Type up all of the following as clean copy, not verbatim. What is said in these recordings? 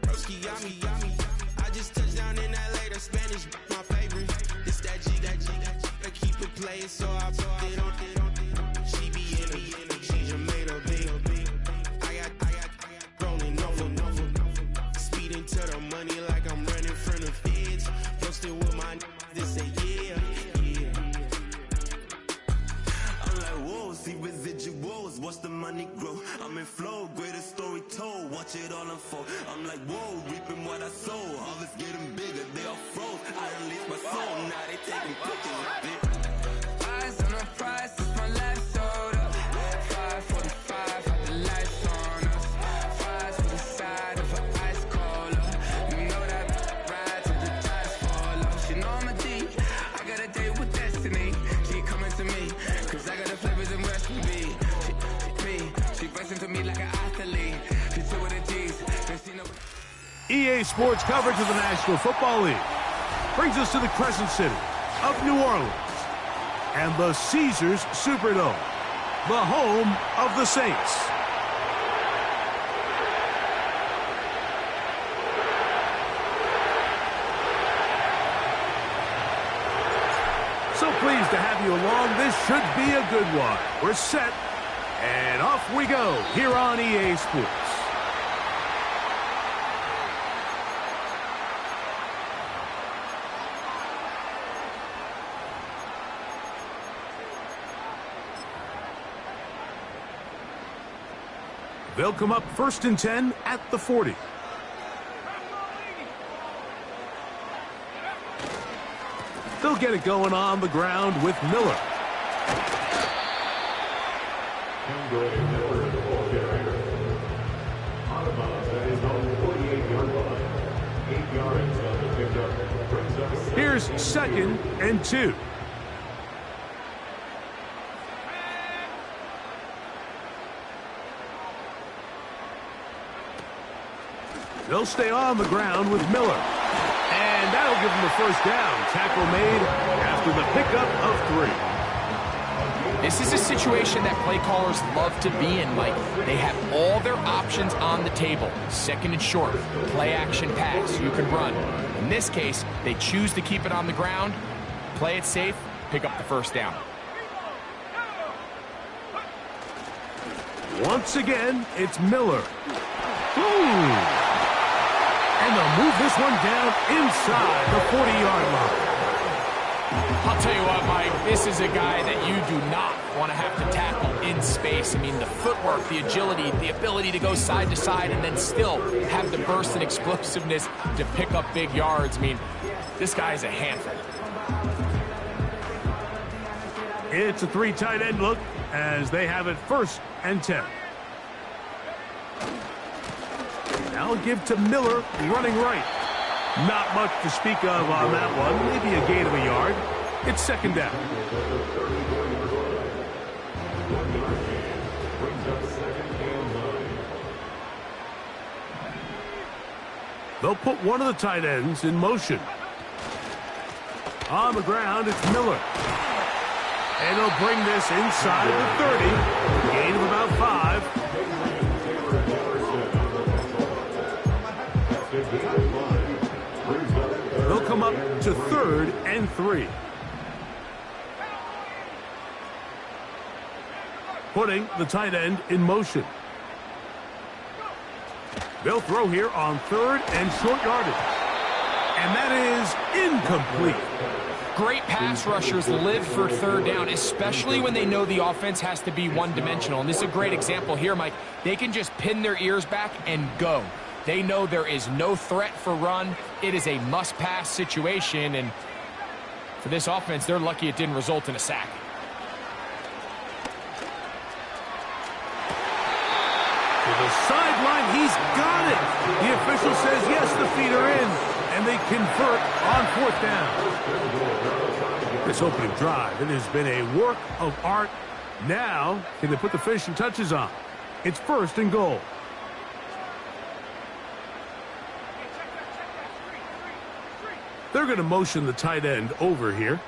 Broski, yummy. I just touched down in LA, the Spanish, my favorite. This that G. I keep it playing, so I put it on. She be in me, she just made a big. I got rolling over. Speeding to the money like I'm running from the feds. Posted with my this say yeah. I'm like, whoa, see residuals, watch the money grow. I'm in flow, greatest story told, watch it all unfold. I'm like, whoa, reaping what I sow. Harvest getting bigger, they all froze. I unleashed my soul, now they taking pictures of it. Eyes on the prize, it's my life sold up. 5:45, had the lights on us. Fries for the side of an ice cola. You know that ride till the tires fall off. She know I'm a D, I got a date with destiny. She coming to me, cause I got the flavors and recipe. She racing to me like an athlete. She took with the G's, then she know. EA Sports coverage of the National Football League brings us to the Crescent City of New Orleans and the Caesars Superdome, the home of the Saints. So pleased to have you along. This should be a good one. We're set, and off we go here on EA Sports. They'll come up 1st and 10 at the 40. They'll get it going on the ground with Miller. Here's 2nd and 2. They'll stay on the ground with Miller. And that'll give them the first down. Tackle made after the pickup of 3. This is a situation that play callers love to be in, Mike. They have all their options on the table. 2nd and short, play action pass, you can run. In this case, they choose to keep it on the ground, play it safe, pick up the first down. Once again, it's Miller. And they'll move this one down inside the 40-yard line. I'll tell you what, Mike, this is a guy that you do not want to have to tackle in space. I mean, the footwork, the agility, the ability to go side to side and then still have the burst and explosiveness to pick up big yards. I mean, this guy's a handful. It's a 3 tight end look as they have it 1st and 10. Now give to Miller, running right. Not much to speak of on that one. Maybe a gain of a yard. It's 2nd down. They'll put one of the tight ends in motion. On the ground, it's Miller. And he'll bring this inside of the 30. Gain of about 5. They'll come up to 3rd and 3. Putting the tight end in motion. They'll throw here on 3rd and short yardage. And that is incomplete. Great pass rushers live for 3rd down, especially when they know the offense has to be one-dimensional. And this is a great example here, Mike. They can just pin their ears back and go. They know there is no threat for run. It is a must-pass situation, and for this offense, they're lucky it didn't result in a sack. To the sideline, he's got it. The official says, yes, the feet are in, and they convert on 4th down. This opening drive, it has been a work of art. Now, can they put the finishing touches on? It's 1st and goal. They're going to motion the tight end over here.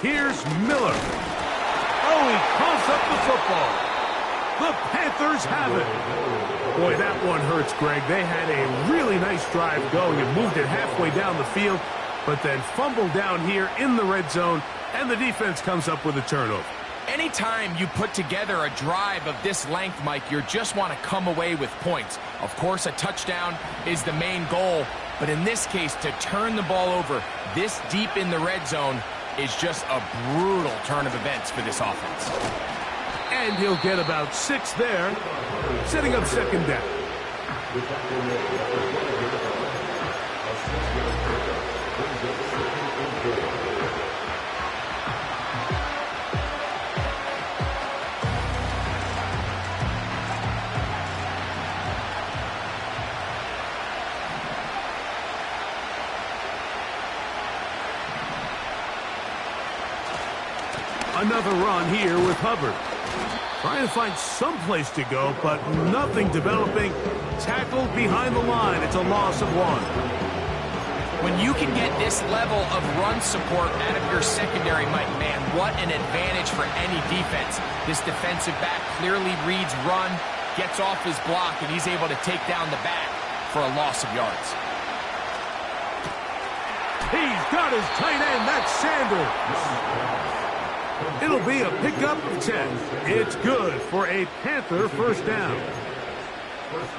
Here's Miller. Oh, he coughs up the football. The Panthers have it. Boy, that one hurts, Greg. They had a really nice drive going and moved it halfway down the field, but then fumbled down here in the red zone, and the defense comes up with a turnover. Anytime you put together a drive of this length, Mike, you just want to come away with points. Of course, a touchdown is the main goal, but in this case, to turn the ball over this deep in the red zone is just a brutal turn of events for this offense. And he'll get about 6 there, setting up second down. Another run here with Hubbard. Trying to find some place to go, but nothing developing. Tackled behind the line. It's a loss of 1. When you can get this level of run support out of your secondary, Mike, man, what an advantage for any defense. This defensive back clearly reads run, gets off his block, and he's able to take down the back for a loss of yards. He's got his tight end. That's Sanders. It'll be a pickup of 10. It's good for a Panther first down.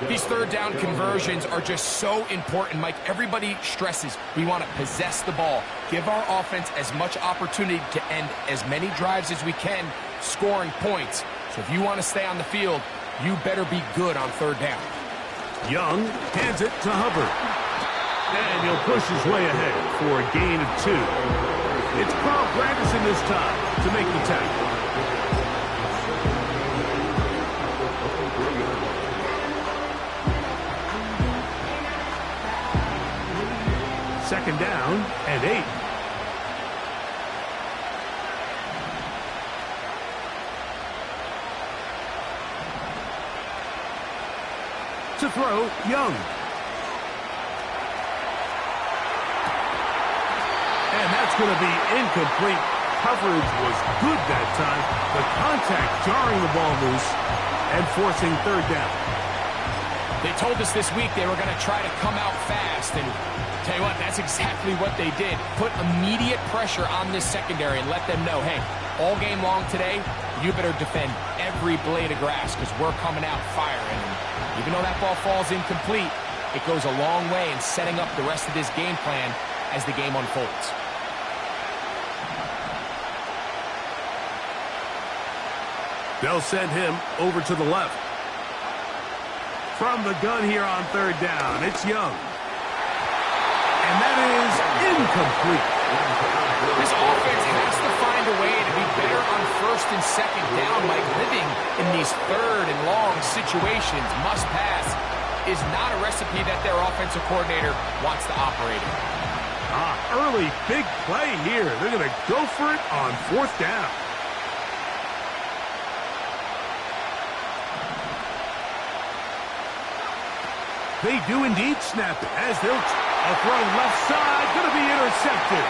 These third down conversions are just so important, Mike. Everybody stresses we want to possess the ball, give our offense as much opportunity to end as many drives as we can, scoring points. So if you want to stay on the field, you better be good on third down. Young hands it to Hubbard. And he'll push his way ahead for a gain of 2. It's Carl Granderson this time to make the tackle. Second down and 8. To throw, Young. And that's going to be incomplete. Coverage was good that time. The contact jarring the ball loose and forcing third down. They told us this week they were going to try to come out fast, and tell you what, that's exactly what they did. Put immediate pressure on this secondary and let them know, hey, all game long today, you better defend every blade of grass because we're coming out firing. And even though that ball falls incomplete, it goes a long way in setting up the rest of this game plan as the game unfolds. They'll send him over to the left. From the gun here on third down, it's Young. And that is incomplete. This offense has to find a way to be better on first and second down. Like living in these third and long situations, must pass, is not a recipe that their offensive coordinator wants to operate in. Early big play here. They're going to go for it on fourth down. They do indeed snap it as they'll a throw left side, going to be intercepted.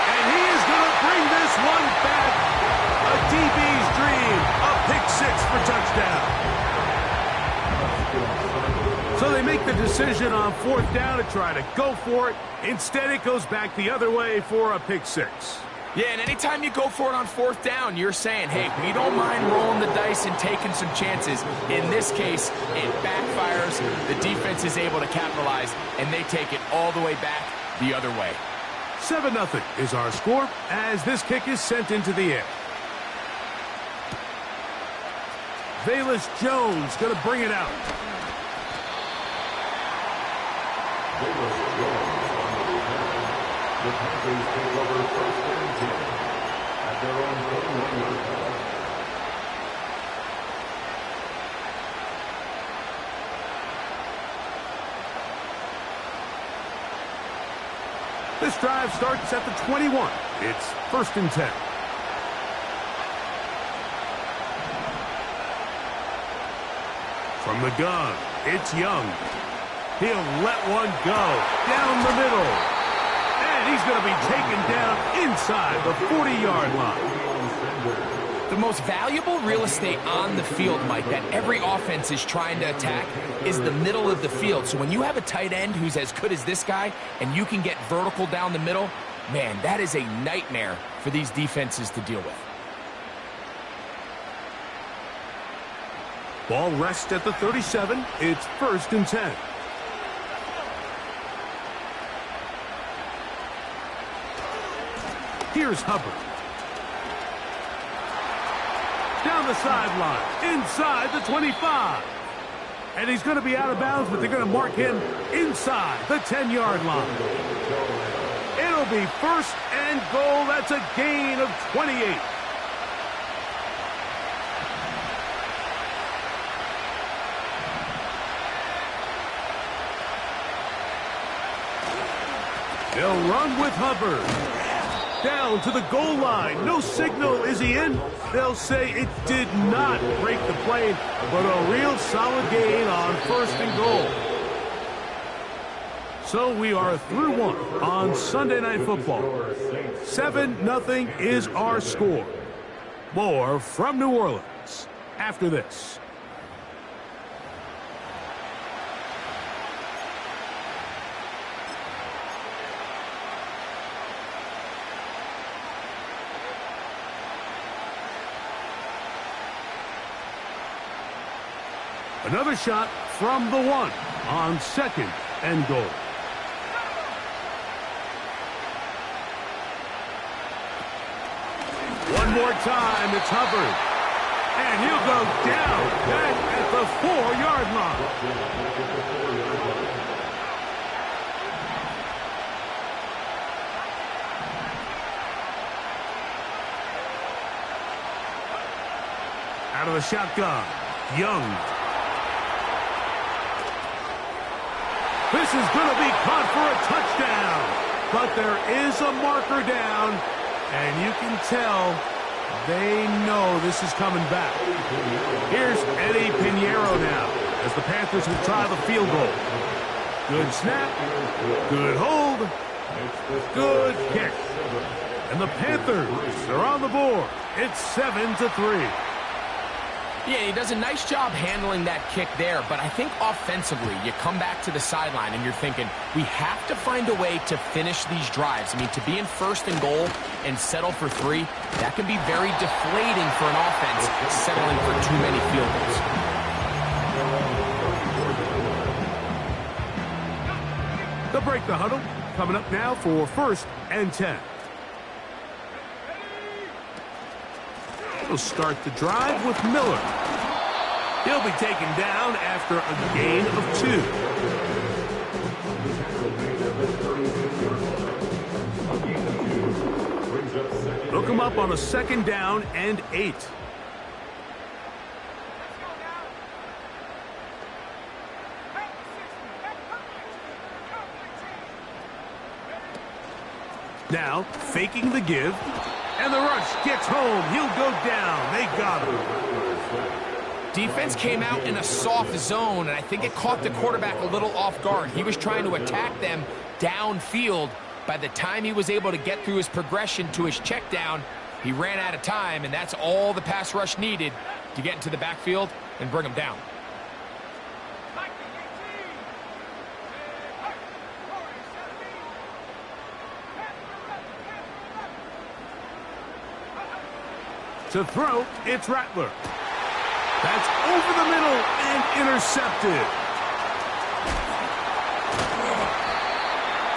And he is going to bring this one back. A DB's dream, a pick 6 for touchdown. So they make the decision on fourth down to try to go for it. Instead, it goes back the other way for a pick 6. Yeah, and anytime you go for it on fourth down, you're saying, hey, we don't mind rolling the dice and taking some chances. In this case, it backfires. The defense is able to capitalize, and they take it all the way back the other way. 7-0 is our score as this kick is sent into the air. Velus Jones going to bring it out. The Panthers take over first and 10 at their own 21-yard line. This drive starts at the 21. It's first and 10. From the gun, it's Young. He'll let one go down the middle. And he's going to be taken down inside the 40-yard line. The most valuable real estate on the field, Mike, that every offense is trying to attack is the middle of the field. So when you have a tight end who's as good as this guy and you can get vertical down the middle, man, that is a nightmare for these defenses to deal with. Ball rests at the 37. It's 1st and 10. Here's Hubbard. Down the sideline, inside the 25. And he's going to be out of bounds, but they're going to mark him inside the 10-yard line. It'll be 1st and goal. That's a gain of 28. They'll run with Hubbard. Down to the goal line. No signal. Is he in? They'll say it did not break the plane, but a real solid gain on 1st and goal. So we are through 1 on Sunday Night Football. 7-0 is our score. More from New Orleans after this. Another shot from the 1 on 2nd and goal. One more time, it's Hubbard. And he'll go down back at the 4-yard line. Out of the shotgun, Young. This is going to be caught for a touchdown. But there is a marker down, and you can tell they know this is coming back. Here's Eddie Pinheiro now as the Panthers will try the field goal. Good snap, good hold, good kick. And the Panthers are on the board. It's 7-3. Yeah, he does a nice job handling that kick there, but I think offensively, you come back to the sideline and you're thinking, we have to find a way to finish these drives. I mean, to be in 1st and goal and settle for 3, that can be very deflating for an offense settling for too many field goals. They'll break the huddle. Coming up now for 1st and 10. He'll start the drive with Miller. He'll be taken down after a gain of 2. They'll come up on a 2nd down and 8. Now, faking the give. And the rush gets home. He'll go down. They got him. Defense came out in a soft zone, and I think it caught the quarterback a little off guard. He was trying to attack them downfield. By the time he was able to get through his progression to his check down, he ran out of time, and that's all the pass rush needed to get into the backfield and bring him down. To throw, it's Rattler. That's over the middle and intercepted.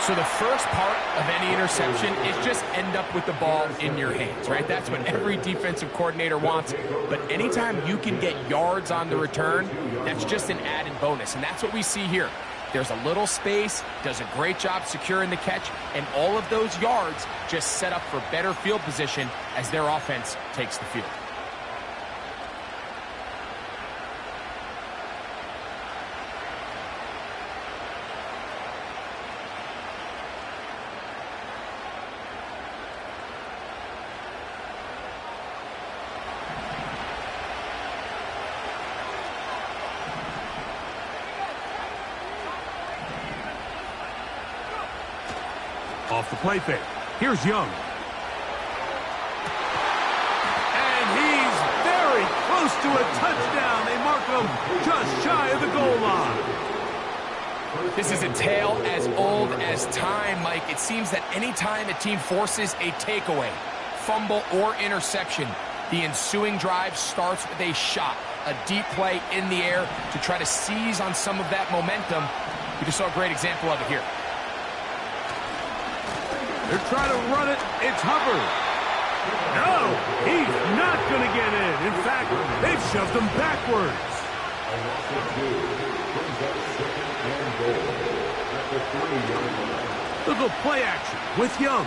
So the first part of any interception is just end up with the ball in your hands, right? That's what every defensive coordinator wants. But anytime you can get yards on the return, that's just an added bonus. And that's what we see here. There's a little space, does a great job securing the catch, and all of those yards just set up for better field position as their offense takes the field. Off the play fake. Here's Young. And he's close to a touchdown. They mark them just shy of the goal line. This is a tale as old as time, Mike. It seems that anytime a team forces a takeaway, fumble, or interception, the ensuing drive starts with a shot, a deep play in the air to try to seize on some of that momentum. We just saw a great example of it here. They're trying to run it. It's Hubbard. No, he's not going to get in. In fact, they've shoved him backwards. Look at play action with Young.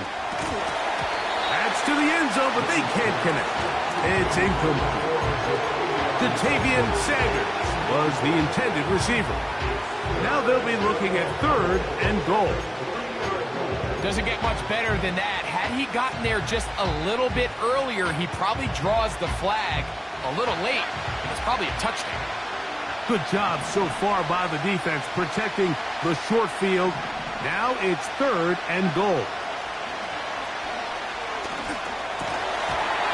Adds to the end zone, but they can't connect. It's incomplete. Datavian Sanders was the intended receiver. Now they'll be looking at 3rd and goal. Doesn't get much better than that. Had he gotten there just a little bit earlier, he probably draws the flag a little late. It's probably a touchdown. Good job so far by the defense protecting the short field. Now it's 3rd and goal.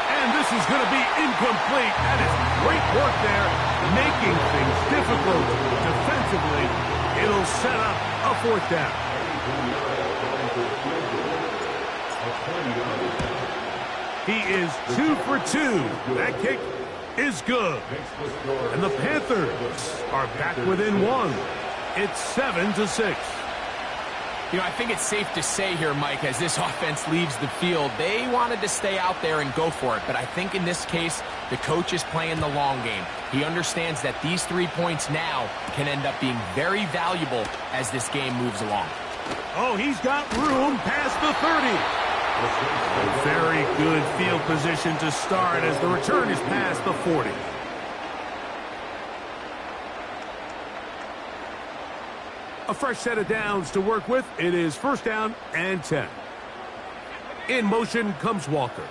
And this is going to be incomplete. That is great work there, making things difficult defensively. It'll set up a 4th down. He is 2 for 2. That kick is good. And the Panthers are back within 1. It's 7-6. You know, I think it's safe to say here, Mike, as this offense leaves the field, they wanted to stay out there and go for it. But I think in this case, the coach is playing the long game. He understands that these 3 points now can end up being very valuable as this game moves along. Oh, he's got room past the 30. A very good field position to start as the return is past the 40. A fresh set of downs to work with. It is 1st down and 10. In motion comes Walker.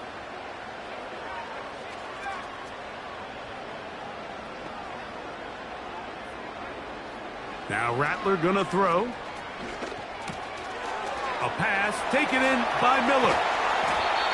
Now Rattler gonna throw. A pass taken in by Miller.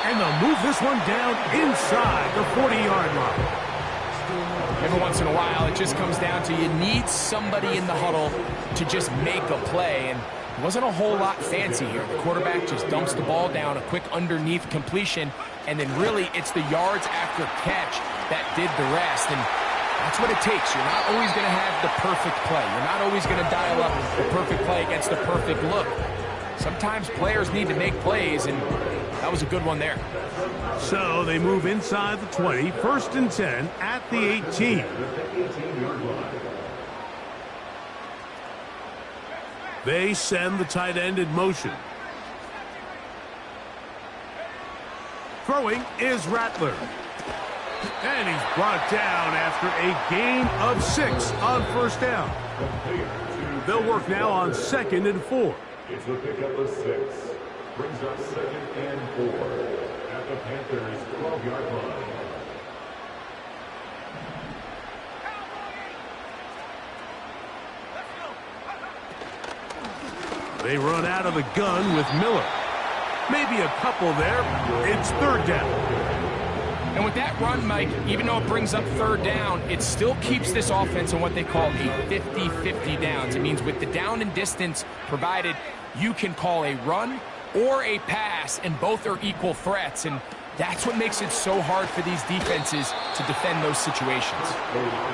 And they'll move this one down inside the 40-yard line. Every once in a while, it just comes down to you need somebody in the huddle to just make a play. And it wasn't a whole lot fancy here. The quarterback just dumps the ball down, a quick underneath completion, and then really it's the yards after catch that did the rest. And that's what it takes. You're not always going to have the perfect play. You're not always going to dial up the perfect play against the perfect look. Sometimes players need to make plays, and that was a good one there. So they move inside the 20, 1st and 10 at the 18. They send the tight end in motion. Throwing is Rattler. And he's brought down after a gain of 6 on 1st down. They'll work now on 2nd and 4. It's a pickup of 6. Brings up 2nd and 4 at the Panthers' 12-yard line. They run out of the gun with Miller. Maybe a couple there. It's 3rd down. And with that run, Mike, even though it brings up 3rd down, it still keeps this offense in what they call a 50-50 downs. It means with the down and distance provided, you can call a run or a pass, and both are equal threats. And that's what makes it so hard for these defenses to defend those situations.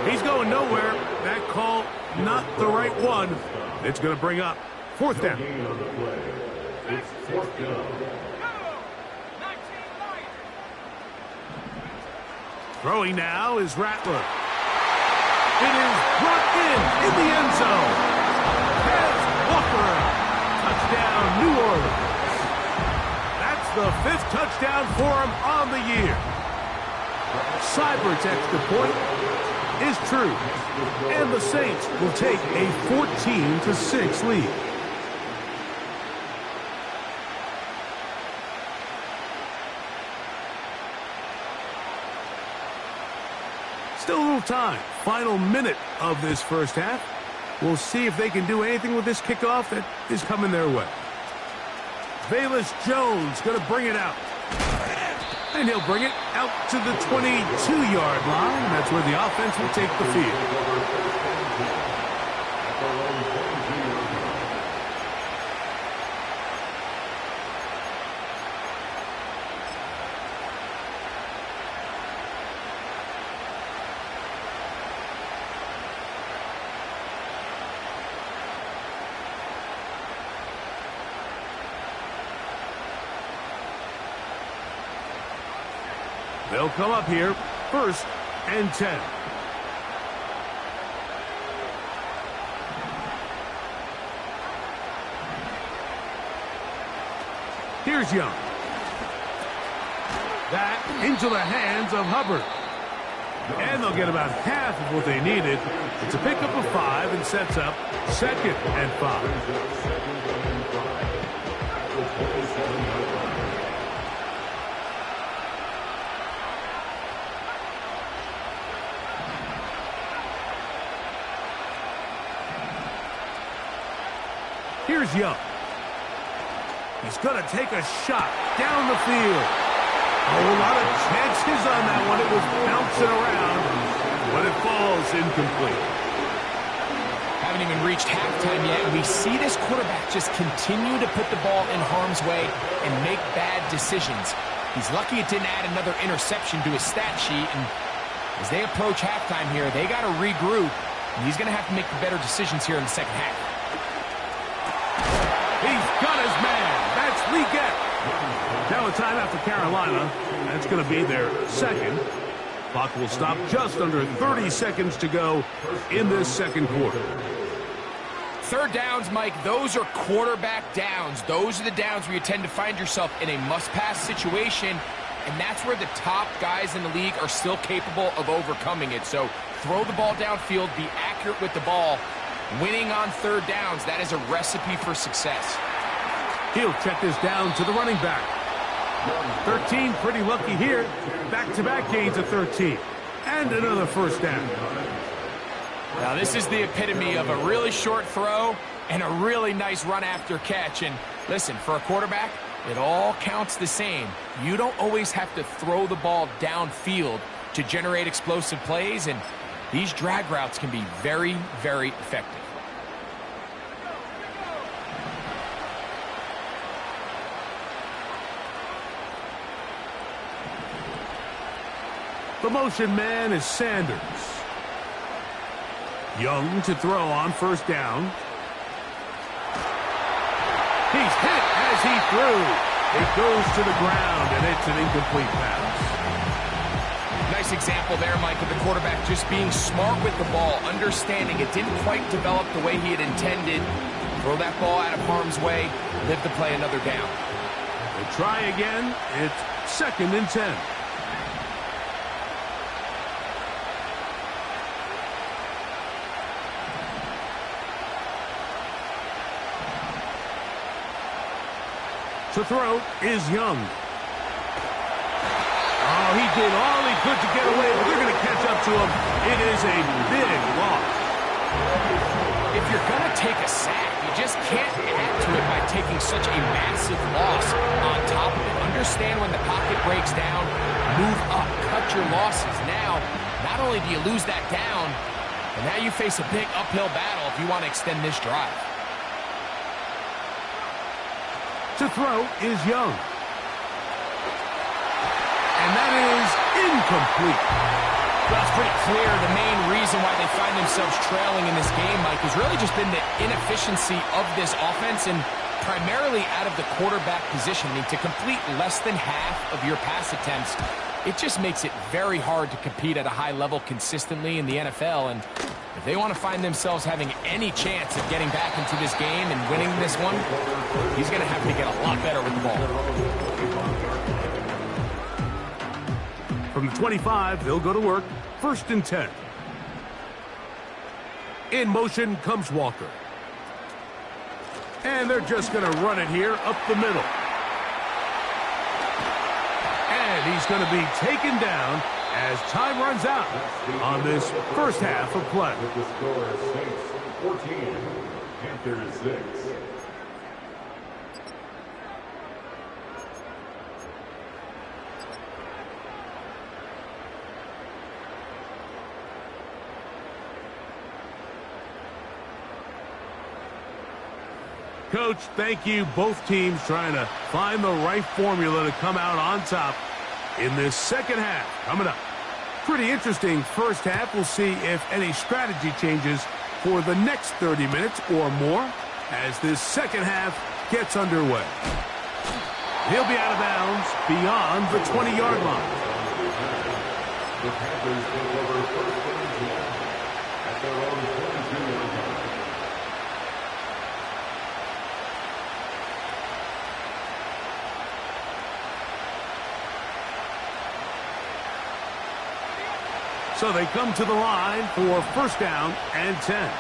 He's going nowhere. That call, not the right one. It's going to bring up 4th down. It's 4th down. Throwing now is Rattler. It is brought in the end zone. Has Walker. Touchdown, New Orleans. That's the 5th touchdown for him on the year. Seibert's extra point is true. And the Saints will take a 14-6 lead. Still a little time. Final minute of this 1st half. We'll see if they can do anything with this kickoff that is coming their way. Velus Jones going to bring it out. And he'll bring it out to the 22-yard line. And that's where the offense will take the field. They'll come up here, 1st and 10. Here's Young. That into the hands of Hubbard. And they'll get about half of what they needed. It's a pickup of 5 and sets up 2nd and 5. Here's Young. He's going to take a shot down the field. A lot of chances on that one. It was bouncing around, but it falls incomplete. Haven't even reached halftime yet, and we see this quarterback just continue to put the ball in harm's way and make bad decisions. He's lucky it didn't add another interception to his stat sheet, and as they approach halftime here, they got to regroup, and he's going to have to make the better decisions here in the second half. He's got his man. That's Leggett. Now a timeout for Carolina. That's going to be their 2nd. Clock will stop just under 30 seconds to go in this 2nd quarter. 3rd downs, Mike, those are quarterback downs. Those are the downs where you tend to find yourself in a must-pass situation, and that's where the top guys in the league are still capable of overcoming it. So throw the ball downfield, be accurate with the ball. Winning on 3rd downs, that is a recipe for success. He'll check this down to the running back. 13, pretty lucky here. Back-to-back gains of 13. And another 1st down. Now, this is the epitome of a really short throw and a really nice run after catch. And listen, for a quarterback, it all counts the same. You don't always have to throw the ball downfield to generate explosive plays, and these drag routes can be very, very effective. The motion man is Sanders. Young to throw on 1st down. He's hit as he threw. It goes to the ground, and it's an incomplete pass. Nice example there, Mike, of the quarterback just being smart with the ball, understanding it didn't quite develop the way he had intended. Throw that ball out of harm's way, live to play another down. They try again. It's 2nd and 10. To throw is Young. Oh, he did all he could to get away, but they're going to catch up to him. It is a big loss. If you're going to take a sack, you just can't add to it by taking such a massive loss on top of it. Understand when the pocket breaks down, move up, cut your losses. Now, not only do you lose that down, but now you face a big uphill battle if you want to extend this drive. To throw is Young. And that is incomplete. Well, it's pretty clear the main reason why they find themselves trailing in this game, Mike, has really just been the inefficiency of this offense and primarily out of the quarterback position. I mean, to complete less than half of your pass attempts, it just makes it very hard to compete at a high level consistently in the NFL. And if they want to find themselves having any chance of getting back into this game and winning this one, he's going to have to get a lot better with the ball. From the 25, they'll go to work. 1st and 10. In motion comes Walker. And they're just going to run it here up the middle. And he's going to be taken down as time runs out on this 1st half of play. With the score, Saints 14, Panthers 6. Coach, thank you. Both teams trying to find the right formula to come out on top in this second half. Coming up. Pretty interesting first half. We'll see if any strategy changes for the next 30 minutes or more as this second half gets underway. He'll be out of bounds beyond the 20-yard line. The Panthers take over first and 10 at their own 22-yard line. So they come to the line for first down and 10.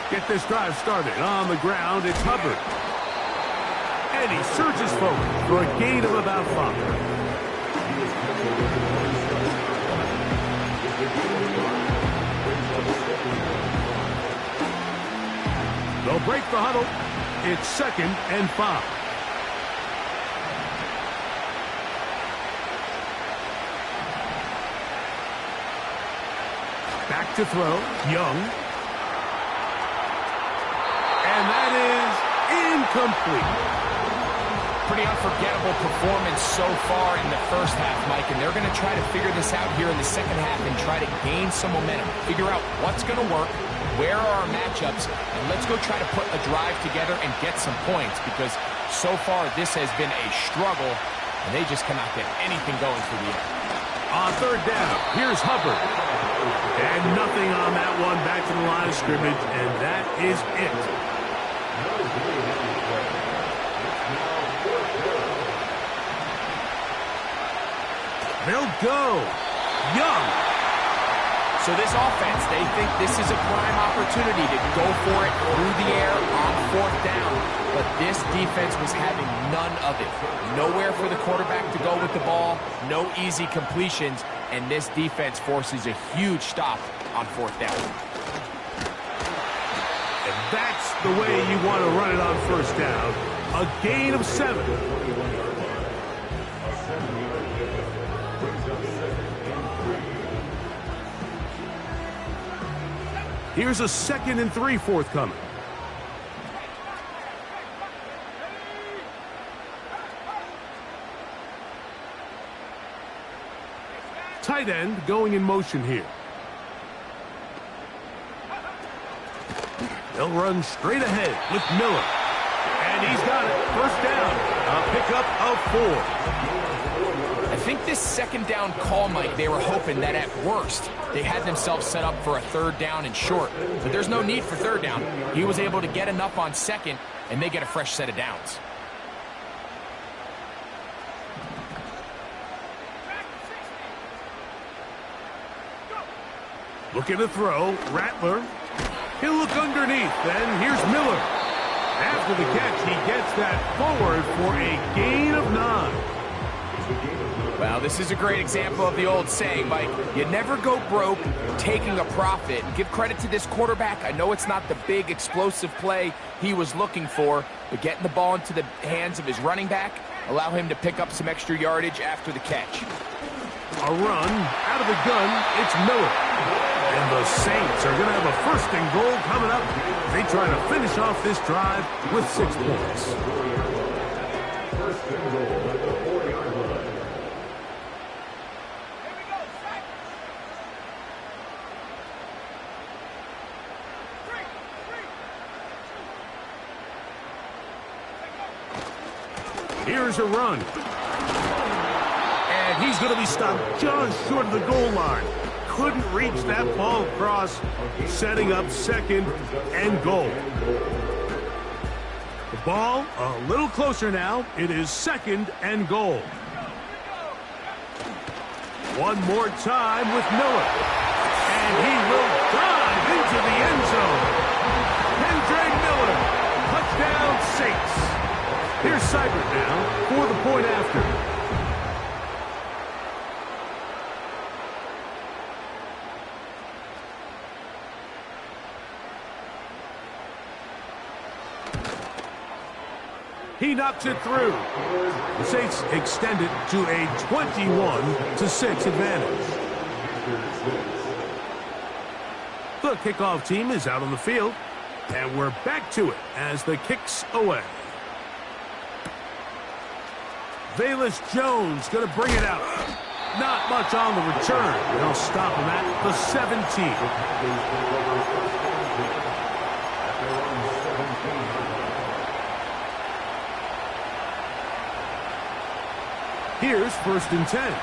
Get this drive started. On the ground, it's Hubbard. And he surges forward for a gain of about 5. They'll break the huddle. It's second and 5. Back to throw. Young. And that is incomplete. Pretty unforgettable performance so far in the first half, Mike, and they're going to try to figure this out here in the second half and try to gain some momentum. Figure out what's going to work, where are our matchups, and let's go try to put a drive together and get some points because so far this has been a struggle, and they just cannot get anything going for the end. On third down, here's Hubbard. And nothing on that one. Back to the line of scrimmage, and that is it. They'll go. Young. So this offense, they think this is a prime opportunity to go for it through the air on fourth down. But this defense was having none of it. Nowhere for the quarterback to go with the ball. No easy completions. And this defense forces a huge stop on fourth down. And that's the way you want to run it on first down. A gain of 7. Here's a 2nd and 3 forthcoming. Tight end going in motion here. They'll run straight ahead with Miller. And he's got it. First down. A pickup of 4. I think this second down call, Mike, they were hoping that at worst they had themselves set up for a third down and short. But there's no need for third down. He was able to get enough on second, and they get a fresh set of downs. Looking to throw. Rattler. He'll look underneath. Then here's Miller. After the catch, he gets that forward for a gain of 9. Well, this is a great example of the old saying, Mike. You never go broke taking a profit. Give credit to this quarterback. I know it's not the big explosive play he was looking for, but getting the ball into the hands of his running back, allow him to pick up some extra yardage after the catch. A run out of the gun. It's Miller. And the Saints are going to have a 1st and goal coming up. They try to finish off this drive with 6 points. 1st and goal at the 4-yard line. Here's a run. And he's going to be stopped just short of the goal line. Couldn't reach that ball across, setting up 2nd and goal. The ball a little closer now. It is 2nd and goal. One more time with Miller. And he will dive into the end zone. Kendra Miller. Touchdown Saints. Here's Seibert now for the point after. He knocks it through. The Saints extend it to a 21-6 advantage. The kickoff team is out on the field, and we're back to it as the kick's away. Velus Jones going to bring it out. Not much on the return. They'll stop him at the 17. Here's 1st and 10.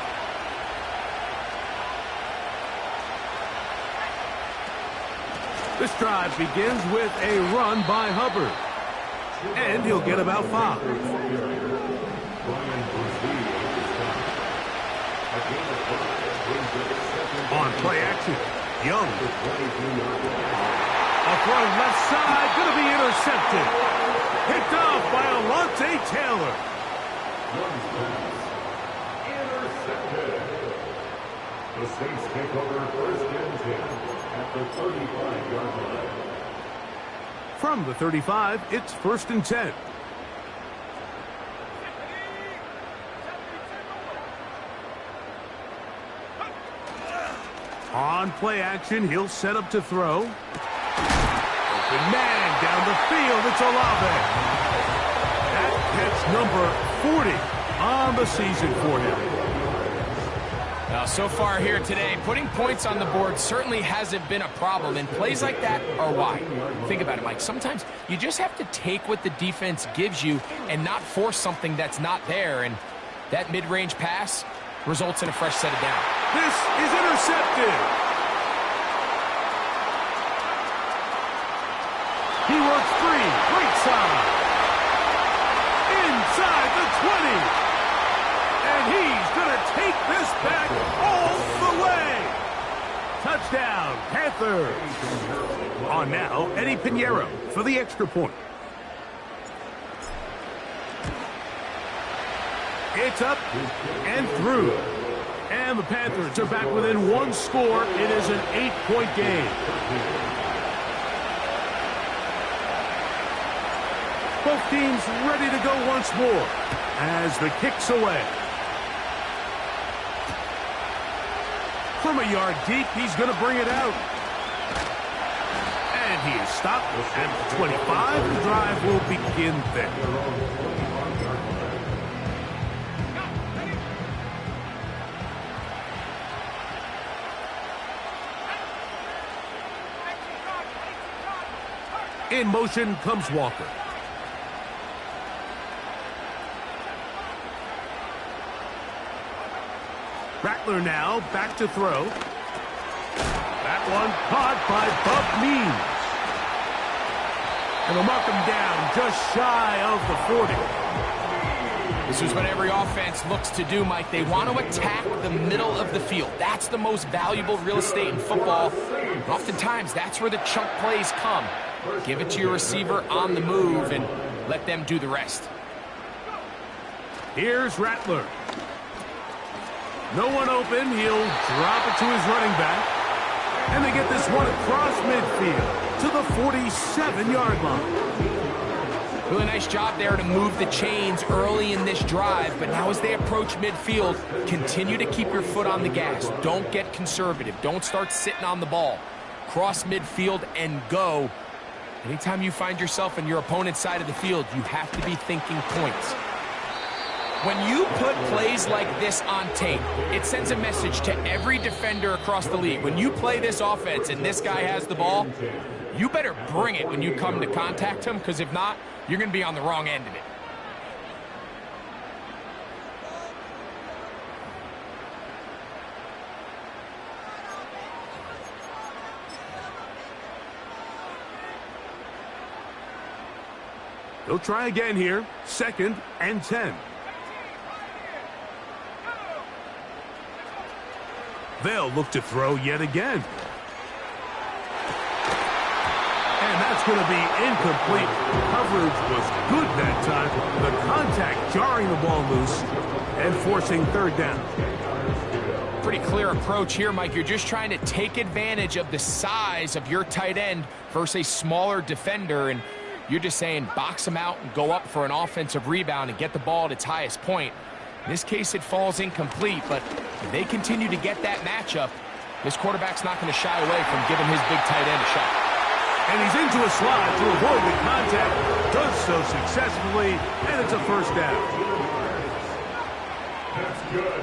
This drive begins with a run by Hubbard. And he'll get about 5. On play action, Young. A throw left side, going to be intercepted. Picked off by Alontae Taylor. Intercepted. The Saints take over 1st and 10 at the 35-yard line. From the 35, it's 1st and 10. On play action, he'll set up to throw. Open man down the field, it's Olave. That catch number 40 on the season for him. Now, so far here today, putting points on the board certainly hasn't been a problem, and plays like that are why. Think about it, Mike. Sometimes you just have to take what the defense gives you and not force something that's not there, and that mid-range pass results in a fresh set of downs. This is intercepted. He works free, right side. Inside the 20. And he's going to take this back all the way. Touchdown, Panthers. On now, Eddie Pinheiro for the extra point. It's up and through. And the Panthers are back within 1 score. It is an 8-point game. Both teams ready to go once more as the kick's away. From a yard deep, he's going to bring it out. And he is stopped at 25. The drive will begin there. In motion comes Walker. Rattler now back to throw. That one caught by Bub Means. And they'll mark him down just shy of the 40. This is what every offense looks to do, Mike. They want to attack the middle of the field. That's the most valuable real estate in football. Oftentimes, that's where the chunk plays come. Give it to your receiver on the move and let them do the rest. Here's Rattler. No one open. He'll drop it to his running back. And they get this one across midfield to the 47-yard line. Really nice job there to move the chains early in this drive, but now as they approach midfield, continue to keep your foot on the gas. Don't get conservative. Don't start sitting on the ball. Cross midfield and go. Anytime you find yourself in your opponent's side of the field, you have to be thinking points. When you put plays like this on tape, it sends a message to every defender across the league. When you play this offense and this guy has the ball, you better bring it when you come to contact him, because if not, you're going to be on the wrong end of it. They'll try again here. 2nd and 10. They'll look to throw yet again. And that's going to be incomplete. Coverage was good that time. The contact jarring the ball loose and forcing 3rd down. Pretty clear approach here, Mike. You're just trying to take advantage of the size of your tight end versus a smaller defender, and you're just saying box him out and go up for an offensive rebound and get the ball at its highest point. In this case, it falls incomplete, but if they continue to get that matchup, This quarterback's not going to shy away from giving his big tight end a shot. And he's into a slide to avoid the contact. Does so successfully, and it's a first down. That's good.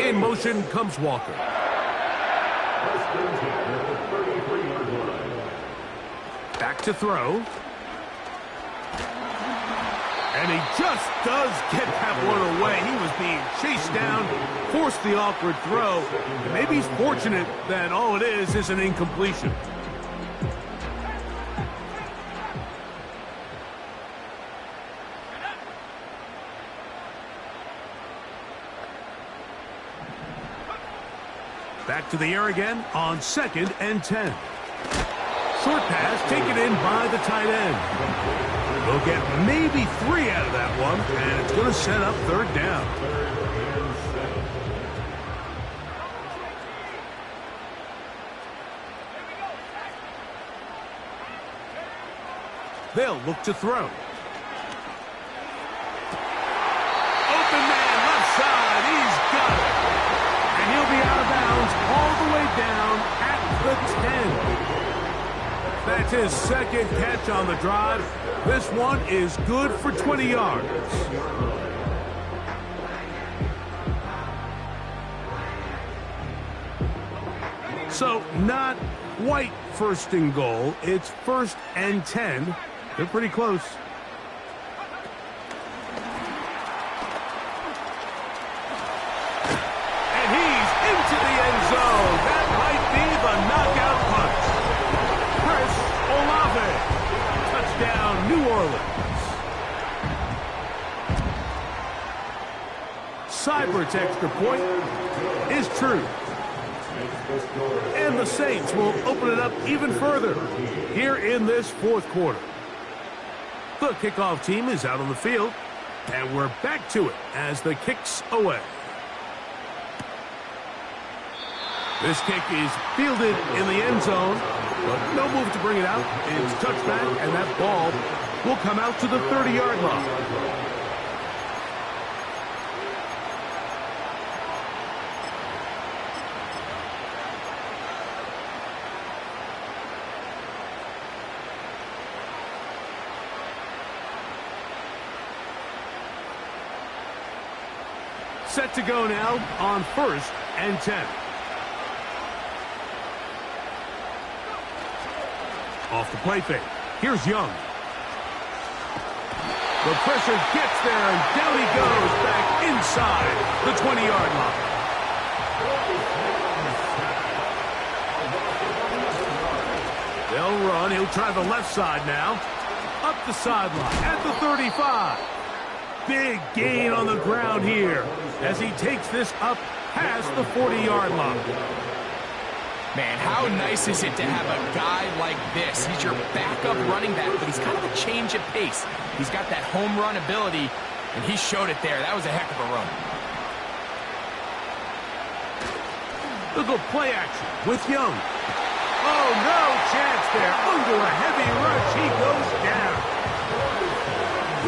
In motion comes Walker. Back to throw. And he just does get that one away. He was being chased down, forced the awkward throw. And maybe he's fortunate that all it is an incompletion. Back to the air again on 2nd and 10. Short pass taken in by the tight end. They'll get maybe 3 out of that one, and it's going to set up 3rd down. They'll look to throw. Open man, left side, he's got it. And he'll be out of bounds all the way down at the 10. That's his 2nd catch on the drive. This one is good for 20 yards. So not quite 1st and goal. It's 1st and 10. They're pretty close. And he's into the end zone. That might be the knockout punch. Chris Olave. Touchdown, New Orleans. Cyber's extra point is true. And the Saints will open it up even further here in this 4th quarter. The kickoff team is out on the field, and we're back to it as the kick's away. This kick is fielded in the end zone, but no move to bring it out. It's touchback, and that ball will come out to the 30-yard line. Set to go now on 1st and 10. Off the play fake. Here's Young. The pressure gets there, and down he goes back inside the 20-yard line. They'll run. He'll try the left side now. Up the sideline at the 35. Big gain on the ground here as he takes this up past the 40-yard line. Man, how nice is it to have a guy like this? He's your backup running back, but he's kind of a change of pace. He's got that home run ability, and he showed it there. That was a heck of a run. Look at play action with Young. Oh, no chance there. Under a heavy rush, he goes down.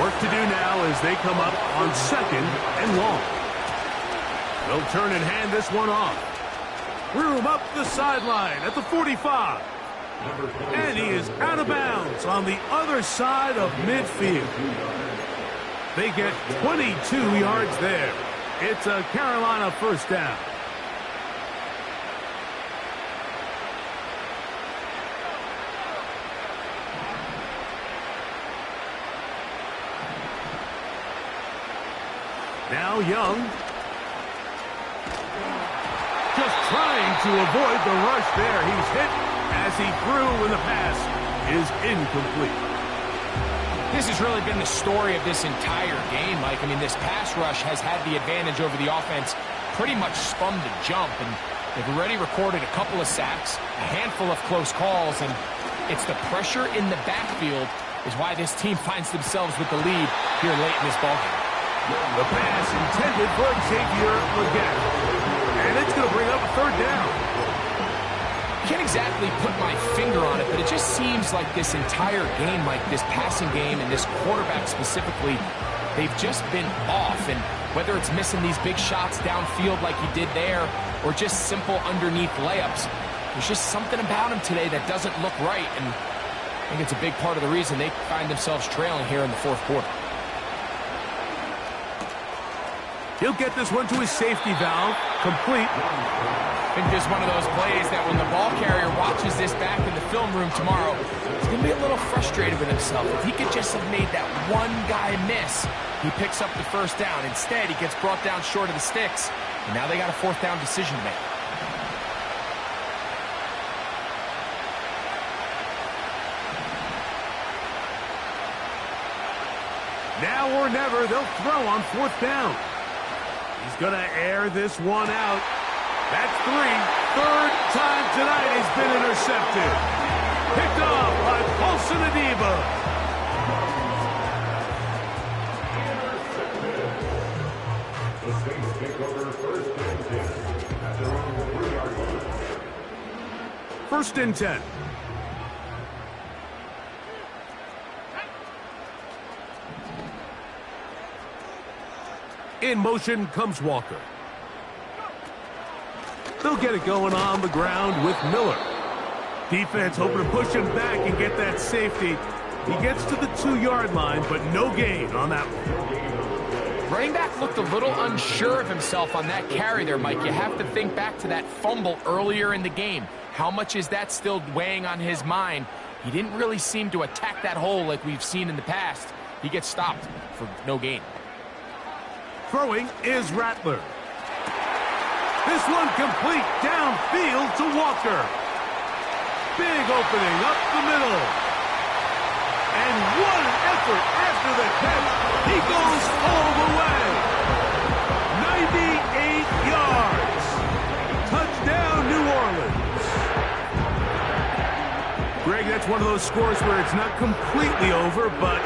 Work to do now as they come up on 2nd and long. They'll turn and hand this one off. Room up the sideline at the 45. And he is out of bounds on the other side of midfield. They get 22 yards there. It's a Carolina 1st down. Now Young. Just trying to avoid the rush there. He's hit as he threw when the pass is incomplete. This has really been the story of this entire game, Mike. I mean, this pass rush has had the advantage over the offense pretty much from the jump, and they've already recorded a couple of sacks, a handful of close calls, and it's the pressure in the backfield is why this team finds themselves with the lead here late in this ballgame. The pass intended for Xavier Legette. And it's going to bring up a 3rd down. Can't exactly put my finger on it, but it just seems like this entire game, like this passing game and this quarterback specifically, they've just been off. And whether it's missing these big shots downfield like he did there, or just simple underneath layups, there's just something about him today that doesn't look right. And I think it's a big part of the reason they find themselves trailing here in the fourth quarter. He'll get this one to his safety valve, complete. I think just one of those plays that when the ball carrier watches this back in the film room tomorrow, he's going to be a little frustrated with himself. If he could just have made that one guy miss, he picks up the first down. Instead, he gets brought down short of the sticks, and now they got a fourth down decision to make. Now or never, they'll throw on fourth down. He's going to air this one out. That's three. Third time tonight he's been intercepted. Picked off by Paulson Adeba. The Saints take over first and 10 at their own 3-yard line. First and 10. In motion comes Walker. They'll get it going on the ground with Miller. Defense hoping to push him back and get that safety. He gets to the 2-yard line, but no gain on that one. Running back looked a little unsure of himself on that carry there, Mike. You have to think back to that fumble earlier in the game. How much is that still weighing on his mind? He didn't really seem to attack that hole like we've seen in the past. He gets stopped for no gain. Throwing is Rattler. This one complete downfield to Walker. Big opening up the middle. And what an effort after the catch. He goes all the way. 98 yards. Touchdown, New Orleans. Greg, that's one of those scores where it's not completely over, but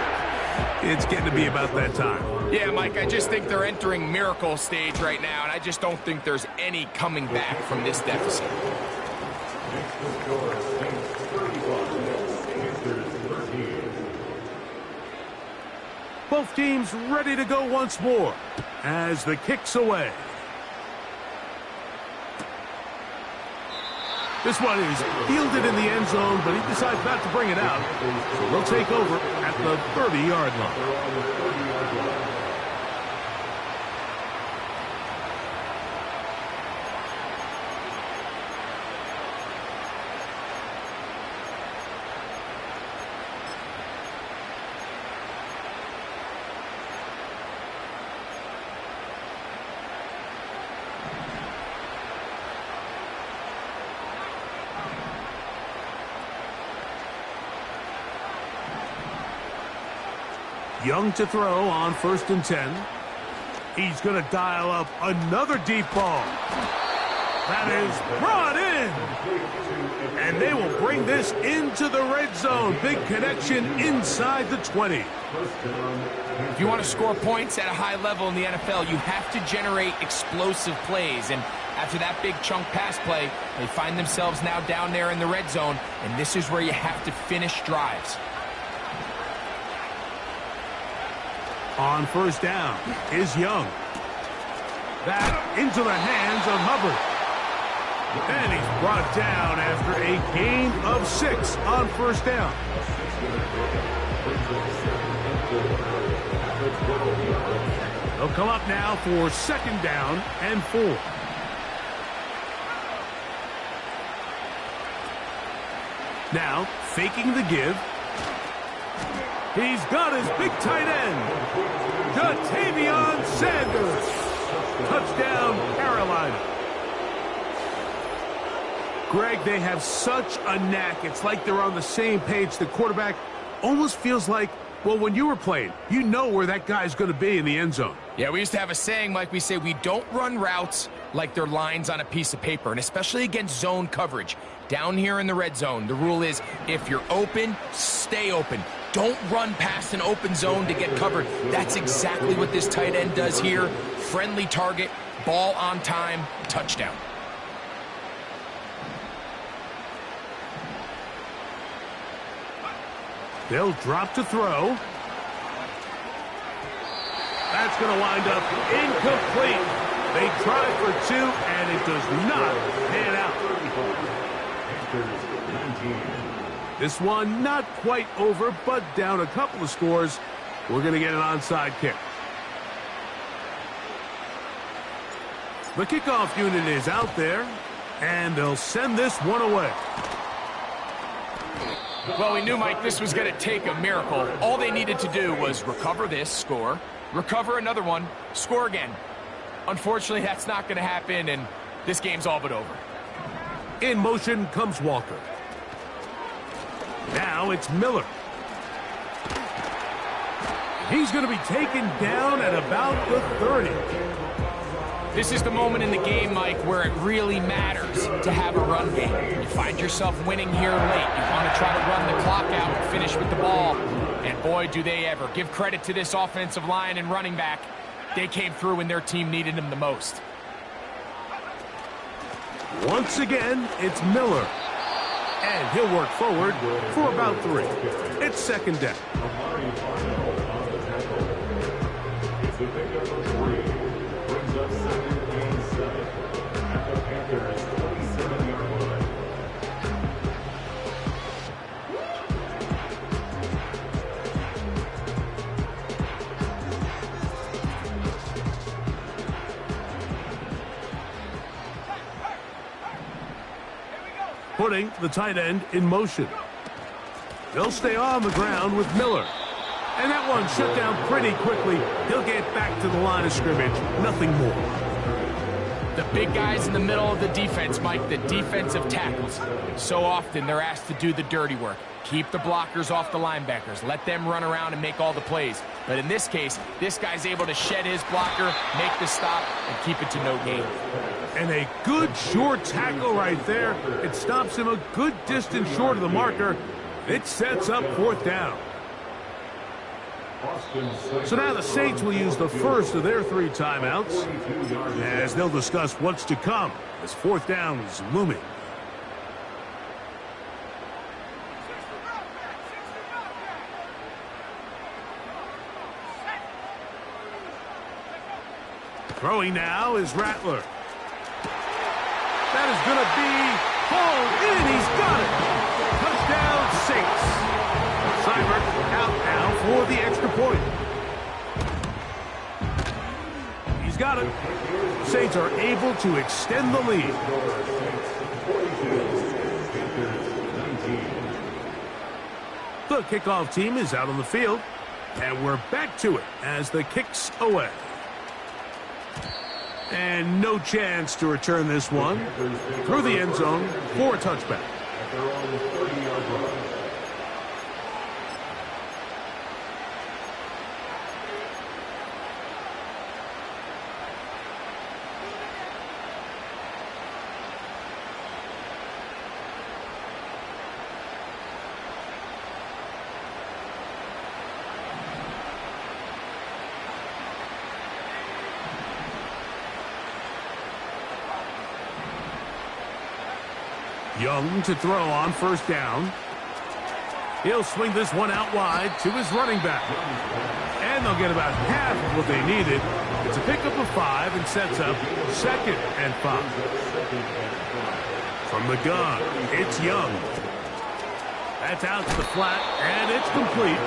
it's getting to be about that time. Yeah, Mike, I just think they're entering miracle stage right now, and I just don't think there's any coming back from this deficit. Both teams ready to go once more as the kick's away. This one is fielded in the end zone, but he decides not to bring it out. So they'll take over at the 30-yard line. Young to throw on first and 10. He's going to dial up another deep ball. That is brought in. And they will bring this into the red zone. Big connection inside the 20. If you want to score points at a high level in the NFL, you have to generate explosive plays. And after that big chunk pass play, they find themselves now down there in the red zone. And this is where you have to finish drives. On first down is Young. That into the hands of Hubbard. And he's brought down after a gain of 6 on first down. They'll come up now for second down and 4. Now, faking the give. He's got his big tight end, Jatavion Sanders. Touchdown, Carolina. Greg, they have such a knack. It's like they're on the same page. The quarterback almost feels like, well, when you were playing, you know where that guy's going to be in the end zone. Yeah, we used to have a saying, Mike, we say we don't run routes like they're lines on a piece of paper, and especially against zone coverage. Down here in the red zone, the rule is if you're open, stay open. Don't run past an open zone to get covered. That's exactly what this tight end does here. Friendly target, ball on time, touchdown. They'll drop to throw. that's going to wind up incomplete. They tried for 2, and it does not pan out. This one not quite over, but down a couple of scores. We're going to get an onside kick. The kickoff unit is out there, and they'll send this one away. Well, we knew, Mike, this was going to take a miracle. All they needed to do was recover this, score, recover another one, score again. Unfortunately, that's not going to happen, and this game's all but over. In motion comes Walker. Now it's Miller. He's going to be taken down at about the 30. This is the moment in the game, Mike, where it really matters to have a run game. You find yourself winning here late. You want to try to run the clock out and finish with the ball. And boy, do they ever. Give credit to this offensive line and running back. They came through when their team needed them the most. Once again, it's Miller. And he'll work forward for about 3. It's second down. It's the big number 3. Brings up 2nd and 7 at the Panthers' 27-yard line. Putting the tight end in motion. They'll stay on the ground with Miller. And that one shut down pretty quickly. He'll get back to the line of scrimmage. Nothing more. The big guys in the middle of the defense, Mike, the defensive tackles. So often they're asked to do the dirty work. Keep the blockers off the linebackers. Let them run around and make all the plays. But in this case, this guy's able to shed his blocker, make the stop, and keep it to no gain. And a good short tackle right there. It stops him a good distance short of the marker. It sets up 4th down. So now the Saints will use the first of their 3 timeouts as they'll discuss what's to come as 4th down is looming. Throwing now is Rattler. That is going to be hauled in. He's got it. Touchdown, Saints. Seibert out now for the extra point. He's got it. Saints are able to extend the lead. The kickoff team is out on the field, and we're back to it as the kick's away. And no chance to return this one through the end zone for a touchback. Young to throw on 1st down. He'll swing this one out wide to his running back. And they'll get about half of what they needed. It's a pickup of 5 and sets up 2nd and 5. From the gun, it's Young. That's out to the flat, and it's complete.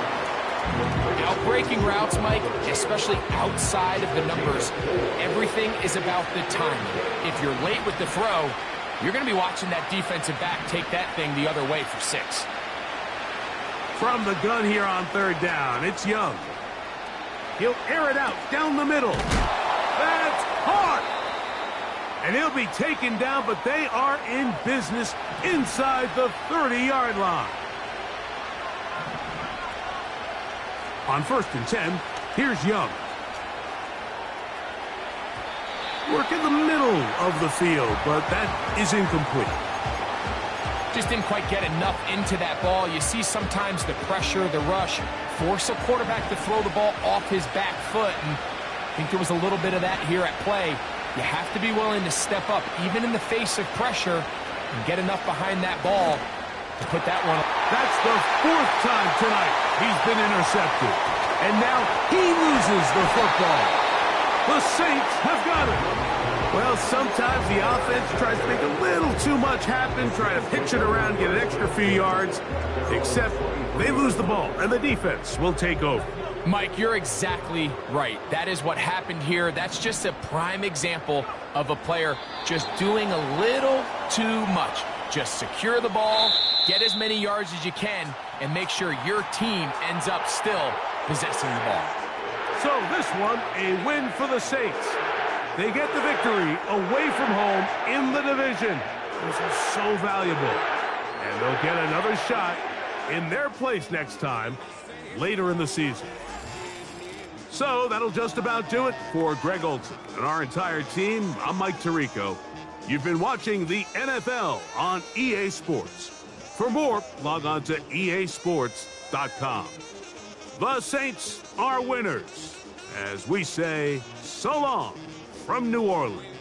Out-breaking routes, Mike, especially outside of the numbers, everything is about the timing. If you're late with the throw, you're going to be watching that defensive back take that thing the other way for 6. From the gun here on 3rd down, it's Young. He'll air it out down the middle. That's hard. And he'll be taken down, but they are in business inside the 30-yard line. On 1st and 10, here's Young. Work in the middle of the field, but that is incomplete. Just didn't quite get enough into that ball. You see sometimes the pressure, the rush, force a quarterback to throw the ball off his back foot, and I think there was a little bit of that here at play. You have to be willing to step up, even in the face of pressure, and get enough behind that ball to put that one up. That's the 4th time tonight he's been intercepted. And now he loses the football. The Saints have got it. Well, sometimes the offense tries to make a little too much happen, try to pitch it around, get an extra few yards, except they lose the ball, and the defense will take over. Mike, you're exactly right. That is what happened here. That's just a prime example of a player just doing a little too much. Just secure the ball, get as many yards as you can, and make sure your team ends up still possessing the ball. So this one, a win for the Saints. They get the victory away from home in the division. This is so valuable. And they'll get another shot in their place next time, later in the season. So that'll just about do it for Greg Olson and our entire team. I'm Mike Tirico. You've been watching the NFL on EA Sports. For more, log on to easports.com. The Saints are winners, as we say so long from New Orleans.